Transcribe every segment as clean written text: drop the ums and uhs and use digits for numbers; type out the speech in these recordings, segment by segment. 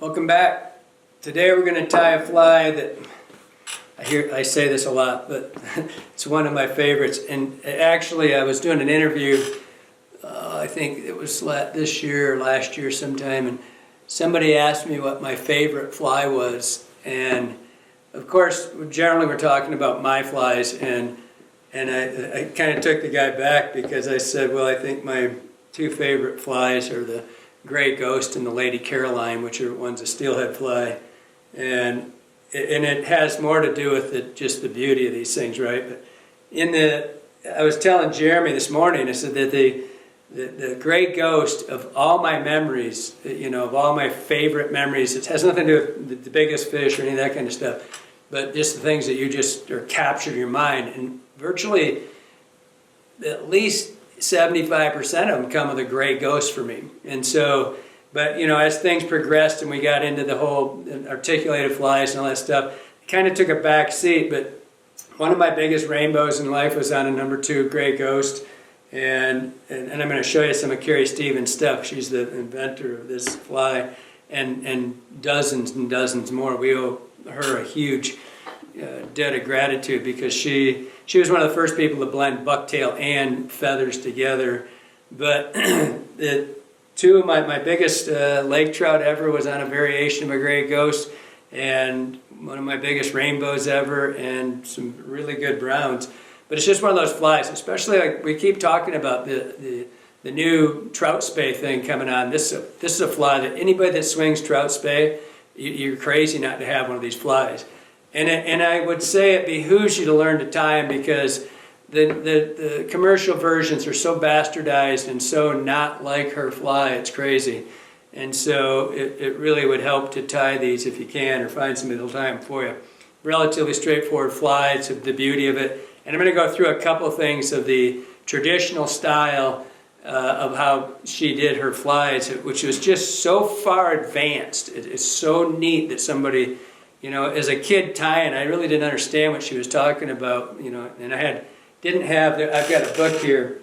Welcome back. Today we're going to tie a fly that I say this a lot, but it's one of my favorites. And actually, I was doing an interview. I think it was this year or last year sometime, and somebody asked me what my favorite fly was. And of course, generally we're talking about my flies, and I kind of took the guy back because I said, well, I think my two favorite flies are the Gray Ghost and the Lady Caroline, which are one's a steelhead fly, and it has more to do with just the beauty of these things, right? But I was telling Jeremy this morning, I said that the Gray Ghost, of all my memories, of all my favorite memories, it has nothing to do with the biggest fish or any of that kind of stuff, but just the things that you just are captured in your mind. And virtually at least 75% of them come with a Gray Ghost for me. And so, but as things progressed and we got into the whole articulated flies and all that stuff, it kind of took a back seat. But one of my biggest rainbows in life was on a #2 Gray Ghost. And I'm going to show you some of Carrie Stevens' stuff. She's the inventor of this fly, and dozens and dozens more. We owe her a huge debt of gratitude because she was one of the first people to blend bucktail and feathers together. But two of my biggest lake trout ever was on a variation of a Gray Ghost, and one of my biggest rainbows ever, and some really good browns. But it's just one of those flies, especially like we keep talking about the new trout spay thing coming on. This is a fly that anybody that swings trout spay, you're crazy not to have one of these flies. And I would say it behooves you to learn to tie them because the commercial versions are so bastardized and so not like her fly, it's crazy. And so it really would help to tie these if you can, or find somebody that'll tie them for you. Relatively straightforward fly, it's the beauty of it. And I'm going to go through a couple of things of the traditional style of how she did her flies, which was just so far advanced. It's so neat that somebody, as a kid tying, I really didn't understand what she was talking about, and I've got a book here.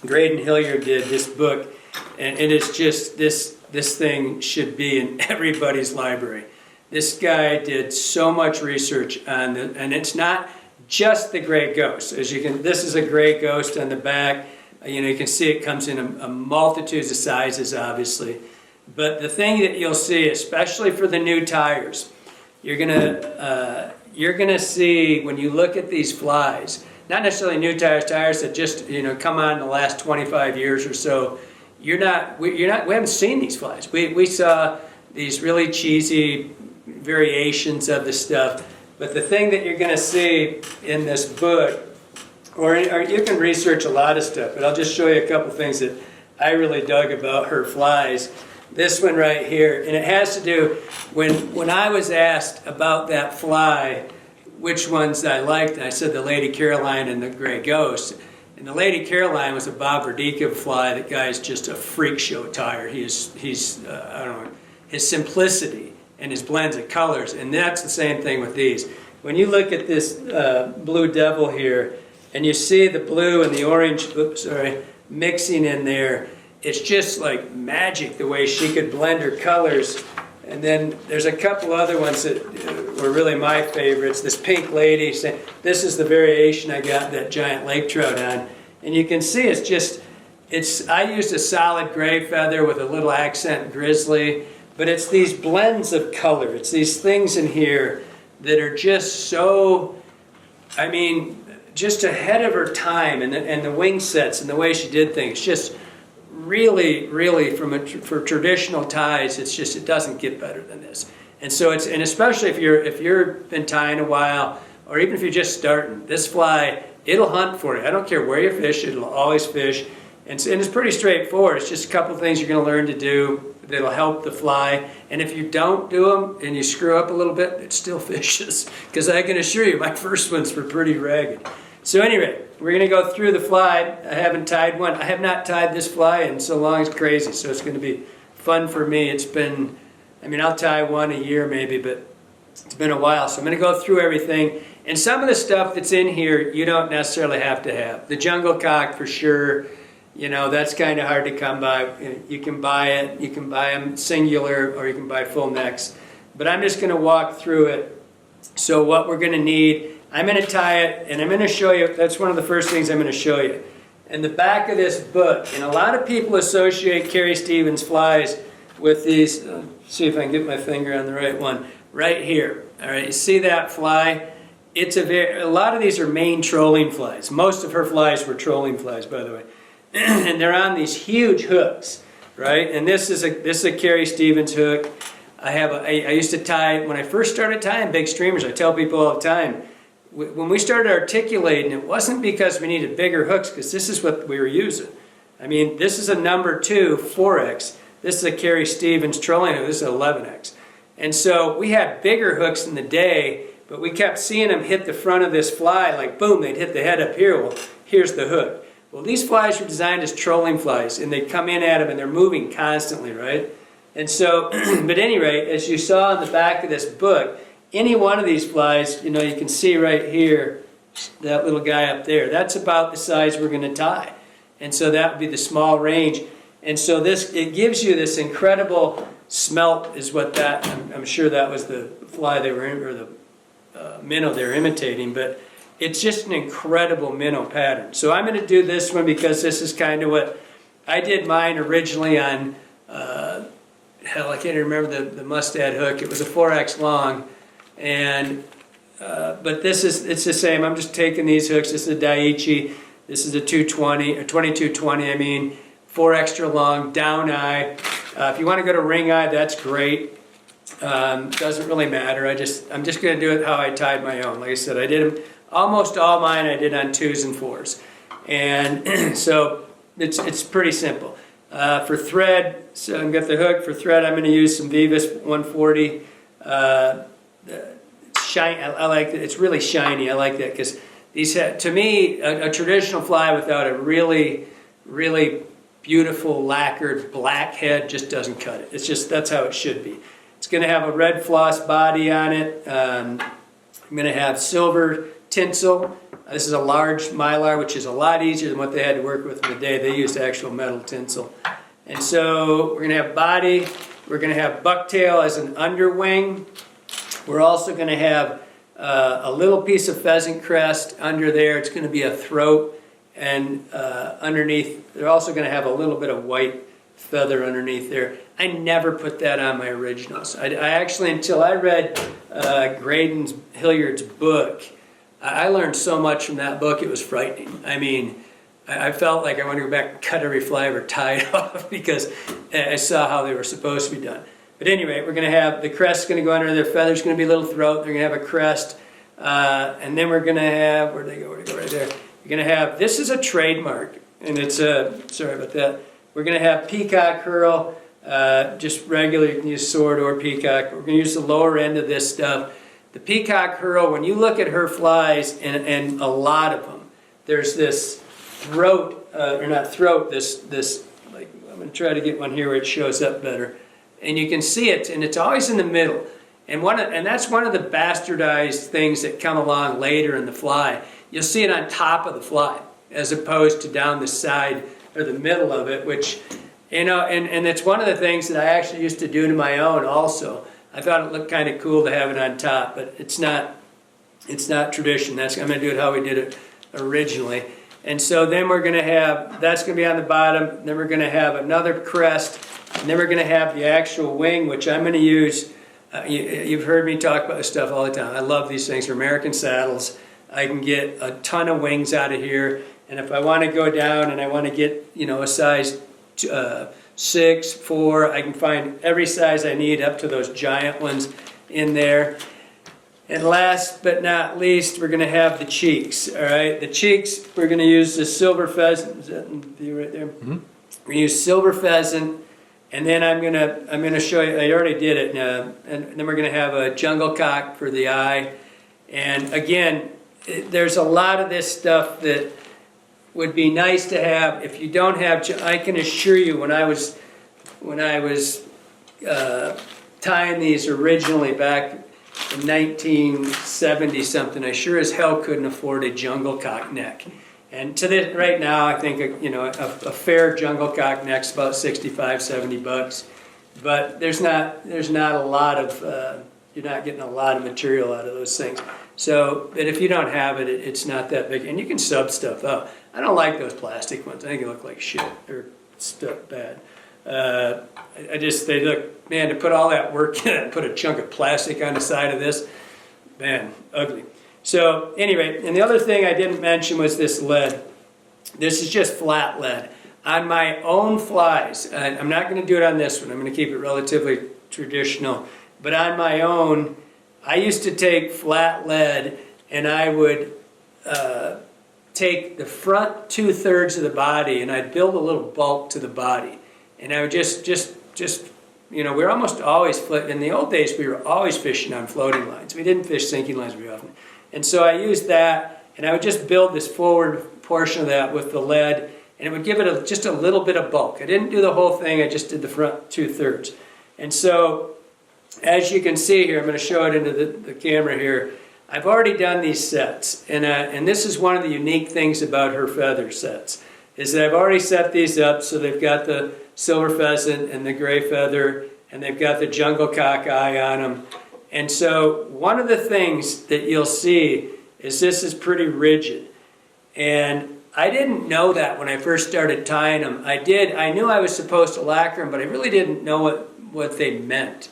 Graydon Hilliard did this book, and it's just, this thing should be in everybody's library. This guy did so much research on it, and it's not just the Gray Ghost. This is a Gray Ghost on the back. You can see it comes in a multitude of sizes, obviously. But the thing that you'll see, especially for the new tyers, you're gonna see when you look at these flies, not necessarily new tyers that just come on in the last 25 years or so. We haven't seen these flies. We saw these really cheesy variations of the stuff. But the thing that you're going to see in this book, or you can research a lot of stuff, but I'll just show you a couple things that I really dug about her flies. This one right here, and it has to do, when I was asked about that fly, which ones I liked, I said the Lady Caroline and the Gray Ghost. And the Lady Caroline was a Bob Verdica fly. That guy's just a freak show tyer. He's I don't know, his simplicity and his blends of colors, and that's the same thing with these. When you look at this Blue Devil here, and you see the blue and the orange, mixing in there, it's just like magic the way she could blend her colors. And then there's a couple other ones that were really my favorites. This Pink Lady, this is the variation I got that giant lake trout on. And you can see I used a solid gray feather with a little accent grizzly, but it's these blends of color. It's these things in here that are just so, just ahead of her time, and the wing sets and the way she did things, just really, really, for traditional ties, it doesn't get better than this. And so and especially if you've been tying a while, or even if you're just starting, this fly, it'll hunt for you. I don't care where you fish, it'll always fish. And it's pretty straightforward. It's just a couple of things you're going to learn to do that'll help the fly. And if you don't do them and you screw up a little bit, it still fishes. Because I can assure you, my first ones were pretty ragged. So anyway, we're going to go through the fly. I haven't tied one. I have not tied this fly in so long, it's crazy. So it's going to be fun for me. It's been, I'll tie one a year maybe, but it's been a while. So I'm going to go through everything. And some of the stuff that's in here, you don't necessarily have to have. The jungle cock for sure. you know, that's kind of hard to come by. You can buy it, you can buy them singular, or you can buy full necks. But I'm just going to walk through it. So what we're going to need, I'm going to tie it, and I'm going to show you, that's one of the first things I'm going to show you. In the back of this book, and a lot of people associate Carrie Stevens flies with these, see if I can get my finger on the right one, right here. All right, you see that fly? It's a lot of these are Maine trolling flies. Most of her flies were trolling flies, by the way. And they're on these huge hooks, right? And this is a Carrie Stevens hook. I used to tie, when I first started tying big streamers, I tell people all the time, when we started articulating, it wasn't because we needed bigger hooks, because this is what we were using. I mean, this is a number 2 4X. This is a Carrie Stevens trolling hook. This is an 11X. And so we had bigger hooks in the day, but we kept seeing them hit the front of this fly, like boom, they'd hit the head up here. Well, here's the hook. Well, these flies were designed as trolling flies, and they come in at them, and they're moving constantly, right? And so, but at any rate, as you saw in the back of this book, any one of these flies, you know, you can see right here, that little guy up there, that's about the size we're going to tie. And so that would be the small range. And so this, it gives you this incredible smelt is what that, I'm sure that was the fly they were in, or the minnow they were imitating, but it's just an incredible minnow pattern. So I'm going to do this one because this is kind of what, I did mine originally on, hell, I can't even remember the mustad hook. It was a 4X long. And but this is, it's the same. I'm just taking these hooks. This is a Daiichi. This is a 220 or 2220. I mean, 4 extra long down eye. If you want to go to ring eye, that's great. Doesn't really matter. I'm just going to do it how I tied my own. Like I said, I did them almost all mine. I did on 2s and 4s, and so it's pretty simple. For thread, so I've got the hook. For thread, I'm going to use some Vivas 140. Shine. I like that. It's really shiny. I like that because these have, to me, a traditional fly without a really, really beautiful lacquered black head just doesn't cut it. It's just, that's how it should be. It's going to have a red floss body on it. I'm going to have silver tinsel. This is a large mylar, which is a lot easier than what they had to work with in the day. They used actual metal tinsel. And so we're going to have body. We're going to have bucktail as an underwing. We're also going to have a little piece of pheasant crest under there. It's going to be a throat. And underneath, they're also going to have a little bit of white feather underneath there. I never put that on my originals. I actually, until I read Graydon's Hilliard's book, I learned so much from that book, it was frightening. I mean, I felt like I wanted to go back and cut every fly I ever tied off because I saw how they were supposed to be done. But anyway, we're going to have, the crest's going to go under, their feather's going to be a little throat, they're going to have a crest, and then we're going to have, where'd they go right there? You're going to have, this is a trademark, and it's a, sorry about that, we're going to have Peacock Curl, just regular, you can use sword or peacock. We're going to use the lower end of this stuff. The Peacock Curl, when you look at her flies, and a lot of them, there's this throat, or not throat, this like, I'm going to try to get one here where it shows up better. And you can see it, and it's always in the middle. And that's one of the bastardized things that come along later in the fly. You'll see it on top of the fly, as opposed to down the side or the middle of it, which, you know, and it's one of the things that I actually used to do to my own also. I thought it looked kind of cool to have it on top, but it's not tradition. I'm going to do it how we did it originally. And so then we're going to have, that's going to be on the bottom, then we're going to have another crest, and then we're going to have the actual wing, which I'm going to use. You've heard me talk about this stuff all the time. I love these things. They're American saddles. I can get a ton of wings out of here. And if I want to go down and I want to get, you know, a size 6, 4, I can find every size I need up to those giant ones in there. And last but not least, we're going to have the cheeks. All right, the cheeks, we're going to use the silver pheasant. Is that in the view right there? Mm-hmm. We're going to use silver pheasant. And then I'm gonna show you. I already did it, and then we're gonna have a jungle cock for the eye. And again, there's a lot of this stuff that would be nice to have. If you don't have, I can assure you, when I was tying these originally back in 1970 something, I sure as hell couldn't afford a jungle cock neck. And to this, right now, I think a fair jungle cock neck's about 65, 70 bucks. But there's not a lot of you're not getting a lot of material out of those things. So, but if you don't have it, it's not that big, and you can sub stuff out. I don't like those plastic ones. I think they look like shit or stuff bad. They look, man, to put all that work in and put a chunk of plastic on the side of this, man, ugly. So anyway, and the other thing I didn't mention was this lead. This is just flat lead. On my own flies, I'm not going to do it on this one. I'm going to keep it relatively traditional. But on my own, I used to take flat lead and I would take the front 2/3 of the body and I'd build a little bulk to the body. And I would just we're almost always, in the old days, we were always fishing on floating lines. We didn't fish sinking lines very often. And so I used that, and I would just build this forward portion of that with the lead, and it would give it just a little bit of bulk. I didn't do the whole thing, I just did the front 2/3. And so, as you can see here, I'm going to show it into the camera here, I've already done these sets, and this is one of the unique things about her feather sets, is that I've already set these up so they've got the silver pheasant and the gray feather, and they've got the jungle cock eye on them. And so one of the things that you'll see is this is pretty rigid. And I didn't know that when I first started tying them. I knew I was supposed to lacquer them, but I really didn't know what they meant.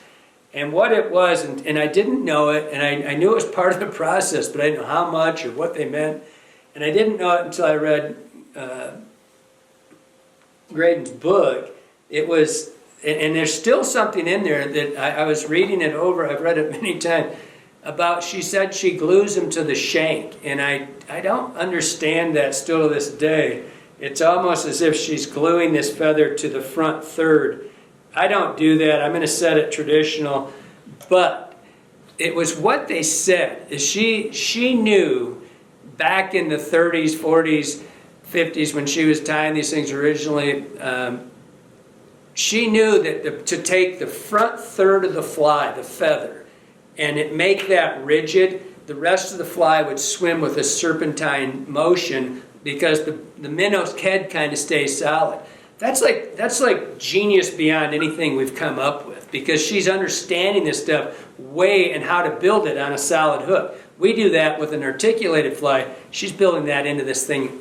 And what it was, and I didn't know it, and I knew it was part of the process, but I didn't know how much or what they meant. And I didn't know it until I read Graydon's book. It was, and there's still something in there that I was reading it over, I've read it many times, about, she said she glues them to the shank. And I don't understand that still to this day. It's almost as if she's gluing this feather to the front third. I don't do that. I'm going to set it traditional. But it was what they said. Is she knew back in the 30s, 40s, 50s when she was tying these things originally, she knew that to take the front third of the fly, the feather, and make that rigid, the rest of the fly would swim with a serpentine motion because the minnow's head kind of stays solid. That's like genius beyond anything we've come up with, because she's understanding this stuff way and how to build it on a solid hook. We do that with an articulated fly. She's building that into this thing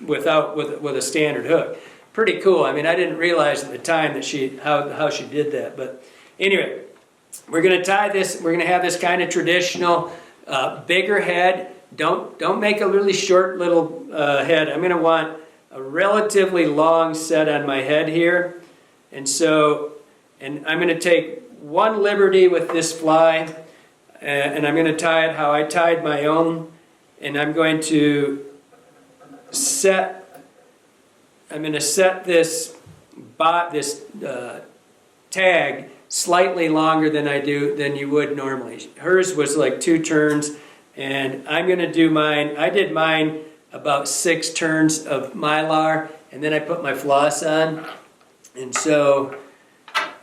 with a standard hook. Pretty cool. I mean, I didn't realize at the time that how she did that. But anyway, we're going to tie this. We're going to have this kind of traditional bigger head. Don't make a really short little head. I'm going to want a relatively long set on my head here. And I'm going to take one liberty with this fly, and I'm going to tie it how I tied my own, and I'm going to set this tag slightly longer than you would normally. Hers was like 2 turns, and I'm going to do mine. I did mine about 6 turns of Mylar, and then I put my floss on, and so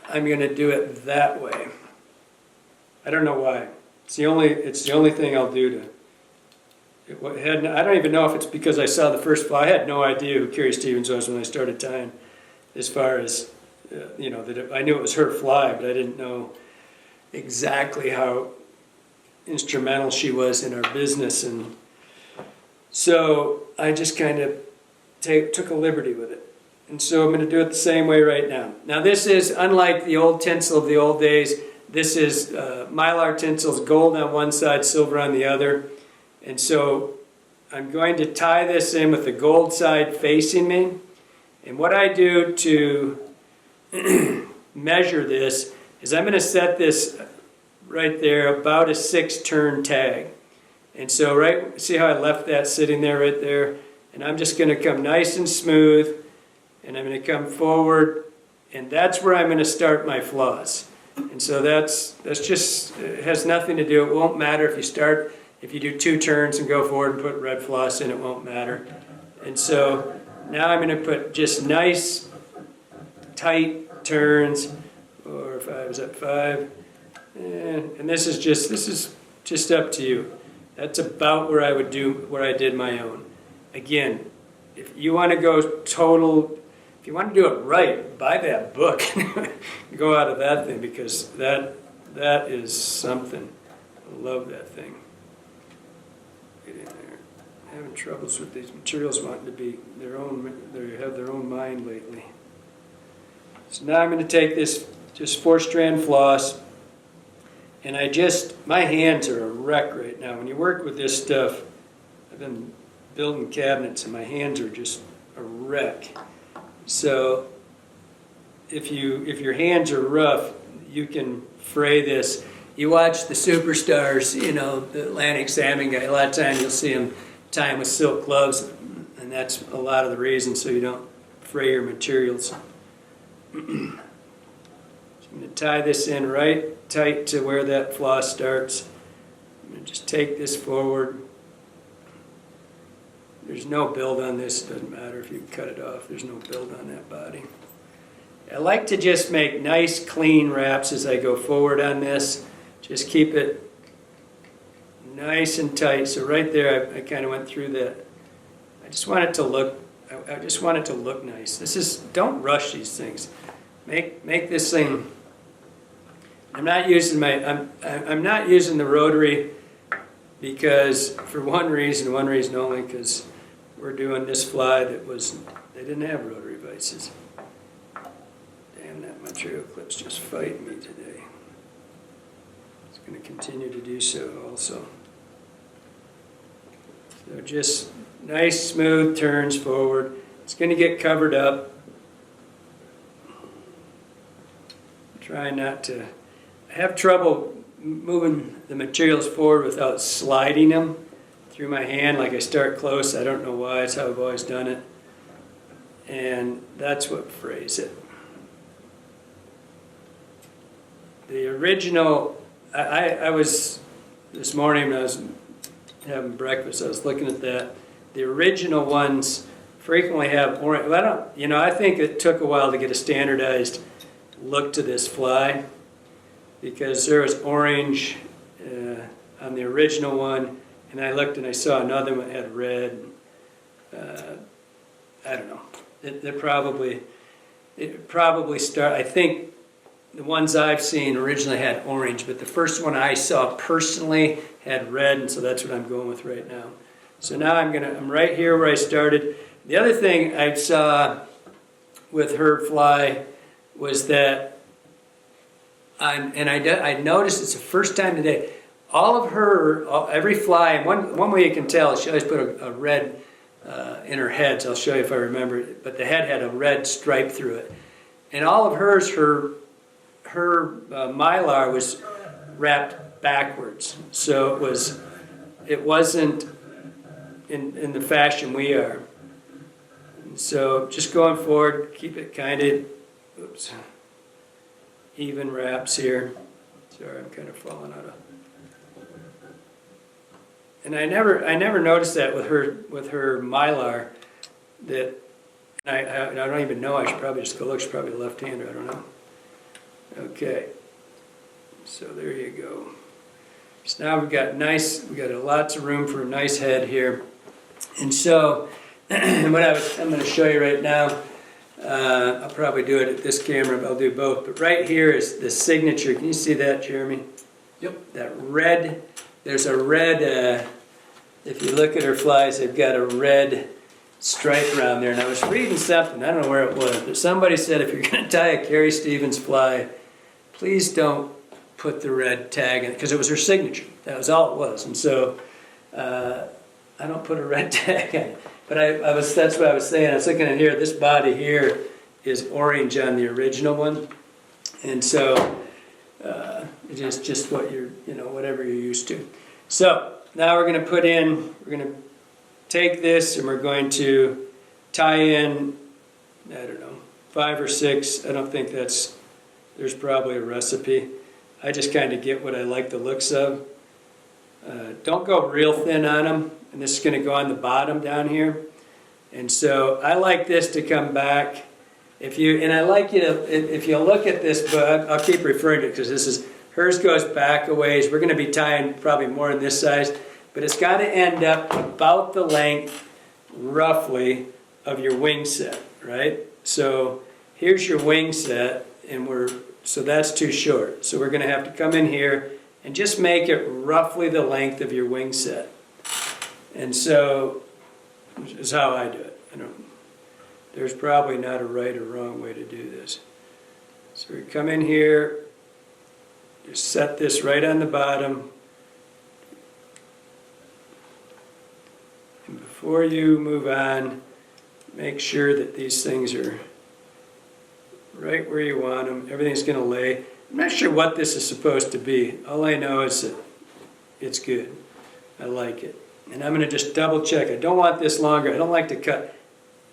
I'm going to do it that way. I don't know why. It's the only thing I'll do to. I don't even know if it's because I saw the first fly. I had no idea who Carrie Stevens was when I started tying, as far as that I knew it was her fly, but I didn't know exactly how instrumental she was in our business. And so I just kind of took a liberty with it. And so I'm going to do it the same way right now. Now this is, unlike the old tinsel of the old days, this is Mylar tinsel, gold on one side, silver on the other. And so I'm going to tie this in with the gold side facing me. And what I do to measure this is I'm going to set this right there about a 6-turn tag. And so see how I left that sitting there right there? And I'm just going to come nice and smooth, and I'm going to come forward, and that's where I'm going to start my floss. And so that's just, it has nothing to do, it won't matter if you do 2 turns and go forward and put red floss in, it won't matter. And so now I'm going to put just nice, tight turns, or if I was at 5, and this is just up to you. That's about where I did my own. again, if you want to go total, if you want to do it right, buy that book. Go out of that thing, because that is something. I love that thing. Get in there. Having troubles with these materials wanting to be their own, they have their own mind lately. So now I'm going to take this just 4-strand floss, and my hands are a wreck right now. When you work with this stuff, I've been building cabinets and my hands are just a wreck. So if your hands are rough, you can fray this. You watch the superstars, you know, the Atlantic salmon guy, a lot of times you'll see him tie them with silk gloves, and that's a lot of the reason, so you don't fray your materials. I'm going to tie this in right tight to where that floss starts. I'm going to just take this forward. There's no build on this, doesn't matter if you cut it off, there's no build on that body. I like to just make nice clean wraps as I go forward on this. Just keep it nice and tight. So right there, I kind of went through that. I just want it to look, nice. Don't rush these things. Make this thing. I'm not using the rotary because for one reason only, because we're doing this fly they didn't have rotary vices. Damn, that material clip's just fighting me today. It's going to continue to do so also. So just nice smooth turns forward. It's going to get covered up. Try not to. I have trouble moving the materials forward without sliding them through my hand. Like I start close, I don't know why, it's how I've always done it. And that's what frays it. The original, I was, this morning when I was having breakfast, I was looking at that. The original ones frequently have orange. Well, I think it took a while to get a standardized look to this fly, because there was orange on the original one, and I looked and I saw another one that had red. I don't know. It probably start. I think the ones I've seen originally had orange, but the first one I saw personally had red, and so that's what I'm going with right now. So now I'm right here where I started. The other thing I saw with her fly was that I noticed it's the first time today, every fly, and one way you can tell is she always put a red in her head, so I'll show you if I remember it, but the head had a red stripe through it. And all of hers, her mylar was wrapped backwards, so it wasn't in the fashion we are. And so just going forward, keep it kind of, even wraps here. Sorry, I'm kind of falling out of. And I never noticed that with her mylar, that I don't even know. I should probably just go look. She's probably a left-hander. I don't know. Okay. So there you go. So now we've got lots of room for a nice head here. And so I'm going to show you right now. I'll probably do it at this camera, but I'll do both. But right here is the signature. Can you see that, Jeremy? Yep. That red, there's a red, if you look at her flies, they've got a red stripe around there. And I was reading something, I don't know where it was, but somebody said if you're going to tie a Carrie Stevens fly, please don't put the red tag in it, because it was her signature. That was all it was. And so I don't put a red tag in it. But that's what I was saying. I was looking at here, this body here is orange on the original one. And so it's just what whatever you're used to. So now we're going to take this and we're going to tie in, I don't know, 5 or 6. I don't think there's probably a recipe. I just kind of get what I like the looks of. Don't go real thin on them. And this is going to go on the bottom down here. And so I like this to come back. If you look at this, but I'll keep referring to it because hers goes back a ways. We're going to be tying probably more on this size, but it's got to end up about the length roughly of your wing set, right? So here's your wing set, and so that's too short. So we're going to have to come in here and just make it roughly the length of your wing set. And so, this is how I do it. There's probably not a right or wrong way to do this. So we come in here, just set this right on the bottom. And before you move on, make sure that these things are right where you want them. Everything's going to lay. I'm not sure what this is supposed to be. All I know is that it's good. I like it. And I'm going to just double check. I don't want this longer. I don't like to cut.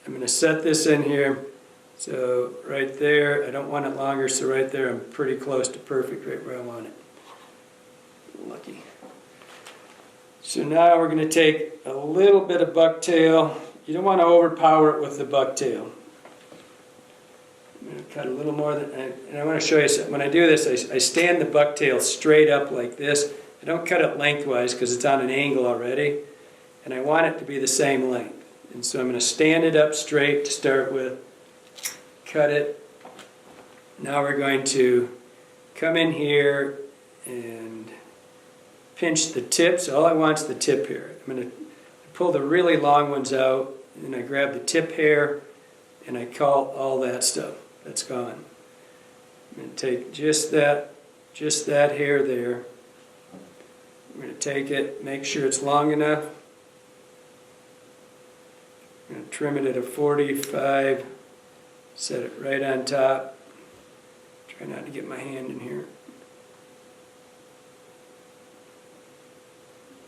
I'm going to set this in here. So right there, I don't want it longer, so right there I'm pretty close to perfect, right where I want it. Lucky. So now we're going to take a little bit of bucktail. You don't want to overpower it with the bucktail. I'm going to cut a little more than, and I want to show you something. When I do this, I stand the bucktail straight up like this. I don't cut it lengthwise because it's on an angle already, and I want it to be the same length. And so I'm going to stand it up straight to start with, cut it. Now we're going to come in here and pinch the tips. All I want is the tip hair. I'm going to pull the really long ones out, and I grab the tip hair, and I cull all that stuff. That's gone. I'm going to take just that hair there. I'm going to take it, make sure it's long enough. I'm going to trim it at a 45, set it right on top. Try not to get my hand in here.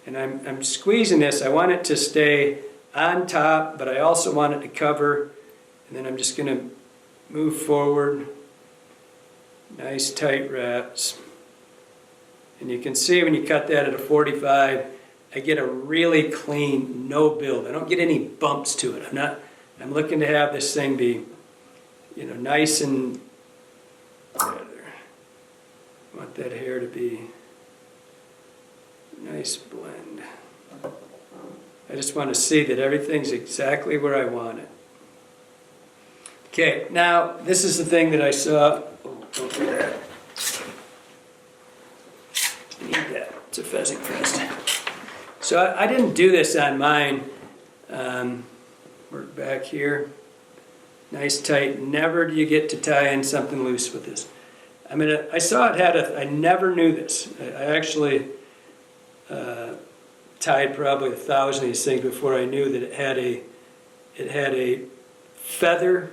And I'm squeezing this. I want it to stay on top, but I also want it to cover. And then I'm just going to move forward. Nice tight wraps. And you can see when you cut that at a 45, I get a really clean, no build. I don't get any bumps to it. I'm looking to have this thing be, nice and, I want that hair to be nice blend. I just want to see that everything's exactly where I want it. Okay, now this is the thing that I saw. Oh, don't do that. Need that. It's a Pheasant Crest. So I didn't do this on mine. Work back here. Nice tight. Never do you get to tie in something loose with this. I saw it had I never knew this. I actually tied probably 1,000 of these things before I knew that it had a feather.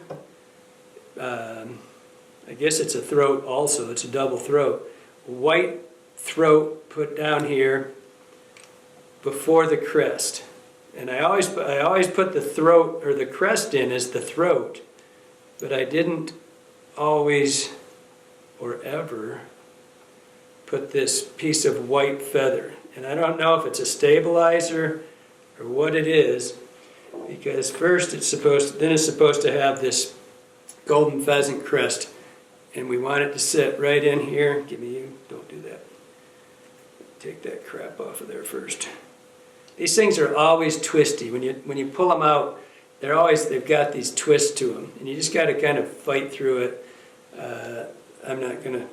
I guess it's a throat also. It's a double throat. White throat put down here before the crest. And I always put the throat or the crest in as the throat, but I didn't always or ever put this piece of white feather. And I don't know if it's a stabilizer or what it is, because first it's supposed to have this golden pheasant crest, and we want it to sit right in here. Give me you. Don't do that. Take that crap off of there first. These things are always twisty. When you pull them out, they've got these twists to them, and you just got to kind of fight through it. I'm not gonna.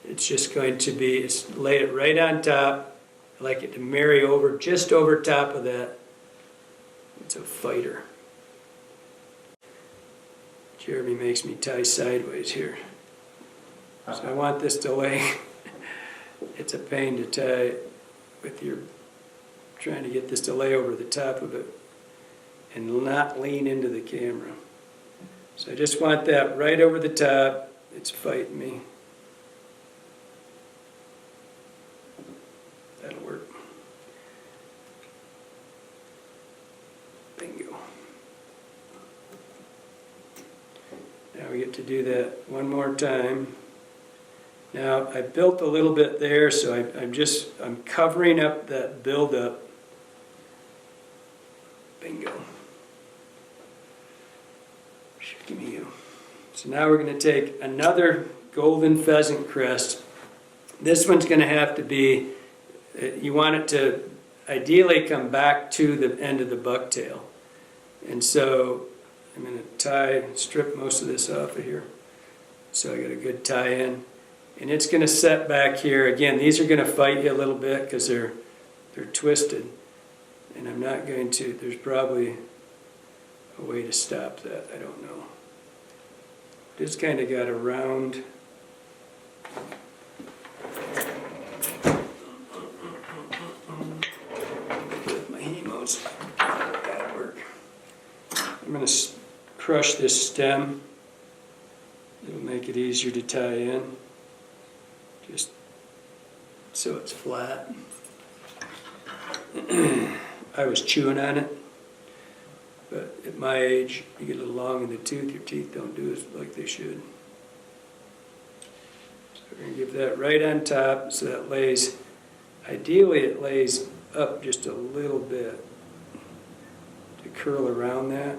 It's just going to be. Lay it right on top. I like it to marry over just over top of that. It's a fighter. Jeremy makes me tie sideways here. So I want this to lay. It's a pain to tie with your trying to get this to lay over the top of it and not lean into the camera. So I just want that right over the top. It's fighting me. That'll work. Bingo. Now we get to do that one more time. Now I built a little bit there, so I'm covering up that buildup. Bingo. Give me you. So now we're going to take another golden pheasant crest. This one's going to have to be, you want it to ideally come back to the end of the bucktail. And so I'm going to strip most of this off of here. So I got a good tie in. And it's going to set back here. Again, these are going to fight you a little bit because they're twisted. And I'm not going to, there's probably a way to stop that. I don't know. Just kind of got a round. With my hemos, that'll work. I'm going to crush this stem. It'll make it easier to tie in. Just so it's flat. I was chewing on it, but at my age, you get a little long in the tooth, your teeth don't do it like they should. So we're going to give that right on top so that lays, ideally it lays up just a little bit to curl around that.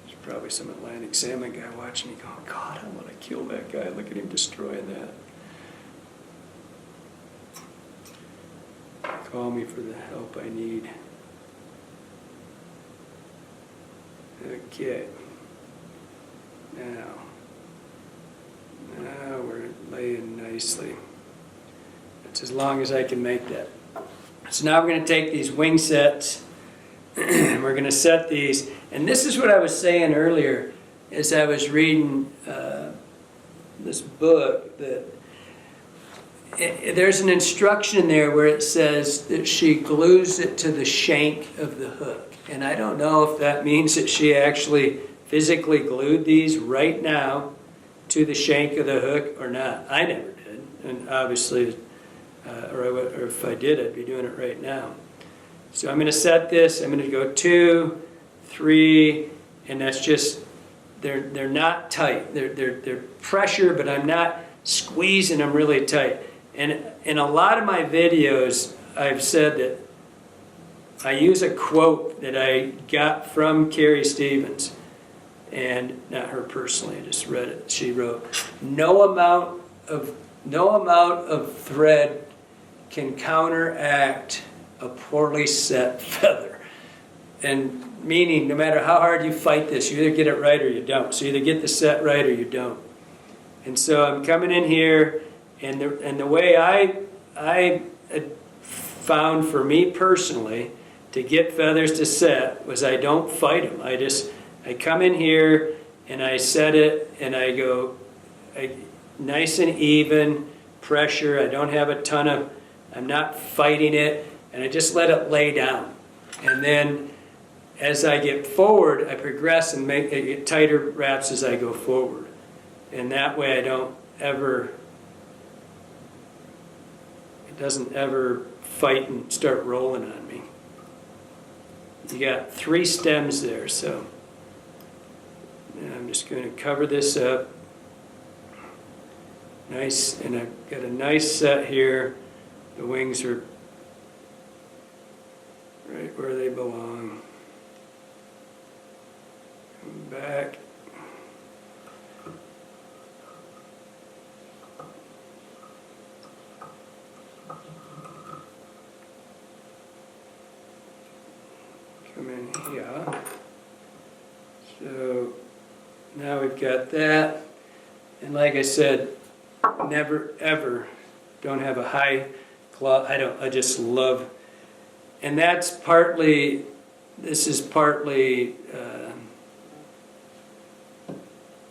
There's probably some Atlantic salmon guy watching me going, God, I want to kill that guy. Look at him destroying that. Call me for the help I need. Okay. Now we're laying nicely. That's as long as I can make that. So now we're going to take these wing sets and we're going to set these. And this is what I was saying earlier as I was reading this book, that there's an instruction there where it says that she glues it to the shank of the hook. And I don't know if that means that she actually physically glued these right now to the shank of the hook or not. I never did. And obviously, or if I did, I'd be doing it right now. So I'm going to set this. I'm going to go 2, 3, and that's just, they're not tight. They're pressure, but I'm not squeezing them really tight. And in a lot of my videos, I've said that I use a quote that I got from Carrie Stevens, and not her personally, I just read it. She wrote, no amount of thread can counteract a poorly set feather. And meaning, no matter how hard you fight this, you either get it right or you don't. So you either get the set right or you don't. And so I'm coming in here, and the way I found for me personally to get feathers to set was I don't fight them. I come in here and I set it and I go nice and even pressure. I don't have a ton of, I'm not fighting it, and I just let it lay down. And then as I get forward, I progress and get tighter wraps as I go forward. And that way I don't ever, it doesn't ever fight and start rolling on me. You got 3 stems there, so I'm just going to cover this up. Nice, and I've got a nice set here. The wings are right where they belong. Come back. Come in here. So now we've got that. And like I said, never ever don't have a high claw. I just love, and that's partly, this is partly,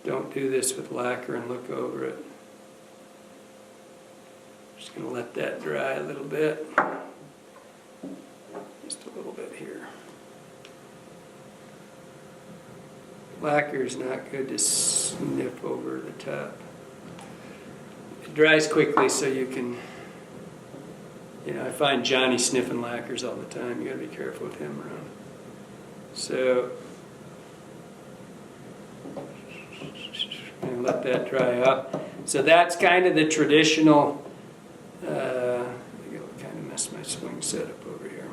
don't do this with lacquer and look over it. Just going to let that dry a little bit. Just a little bit here. Lacquer is not good to snip over the top. It dries quickly, so you can, I find Johnny sniffing lacquers all the time. You got to be careful with him around. So, and let that dry up. So that's kind of the traditional. I kind of messed my swing setup over here.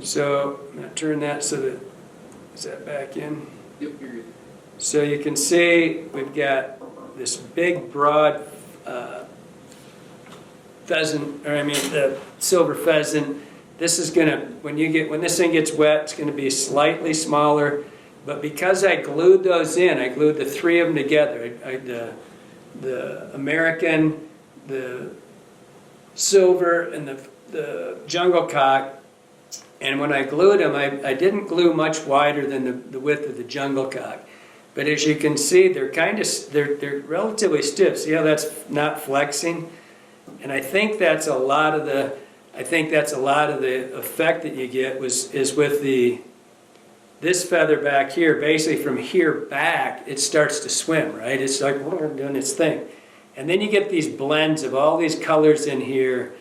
So I'm going to turn that so that, is that back in? Yep, you're good. So you can see we've got this big broad pheasant, or I mean the silver pheasant. This is gonna, when this thing gets wet, it's gonna be slightly smaller. But because I glued those in, I glued the three of them together. The American, the silver, and the jungle cock. And when I glued them, I didn't glue much wider than the width of the jungle cock. But as you can see, they're they're relatively stiff. See how that's not flexing? And I think that's a lot of the effect that you get is with this feather back here. Basically from here back, it starts to swim, right? It's like doing its thing. And then you get these blends of all these colors in here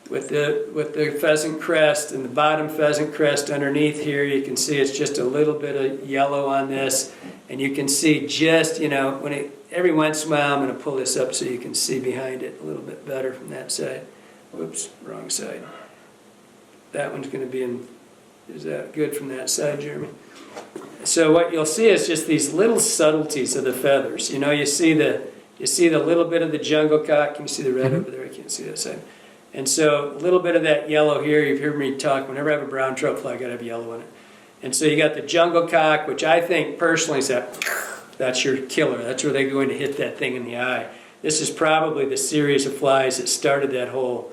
with the pheasant crest and the bottom pheasant crest underneath here. You can see it's just a little bit of yellow on this. And you can see just, every once in a while I'm going to pull this up so you can see behind it a little bit better from that side. Whoops, wrong side. That one's going to be in, is that good from that side, Jeremy? So what you'll see is just these little subtleties of the feathers. You see the little bit of the jungle cock. Can you see the red over there? I can't see that side. And so a little bit of that yellow here. You've heard me talk, whenever I have a brown trout fly, I gotta have yellow in it. And so you got the jungle cock, which I think personally is that's your killer. That's where they're going to hit that thing in the eye. This is probably the series of flies that started that whole,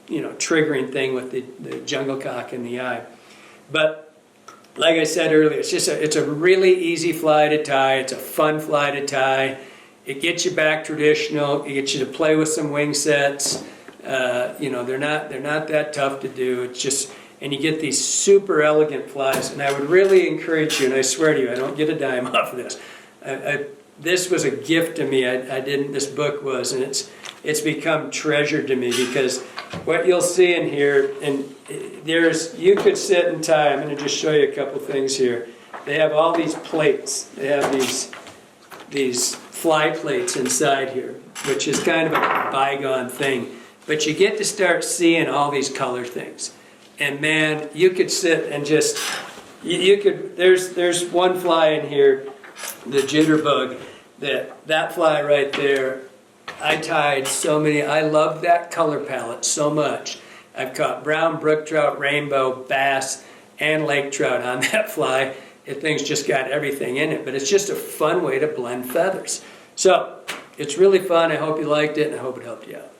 triggering thing with the jungle cock in the eye. But like I said earlier, it's a really easy fly to tie. It's a fun fly to tie. It gets you back traditional. It gets you to play with some wing sets. They're not that tough to do. It's just, and you get these super elegant flies. And I would really encourage you, and I swear to you, I don't get a dime off of this. This was a gift to me. This book was, and it's become treasured to me, because what you'll see in here, and you could sit and tie. I'm going to just show you a couple things here. They have all these plates. They have these fly plates inside here, which is kind of a bygone thing. But you get to start seeing all these color things. And man, you could sit and just, there's one fly in here, the jitterbug, that fly right there, I tied so many. I love that color palette so much. I've caught brown brook trout, rainbow, bass, and lake trout on that fly. That thing's just got everything in it, but it's just a fun way to blend feathers. So, it's really fun. I hope you liked it, and I hope it helped you out.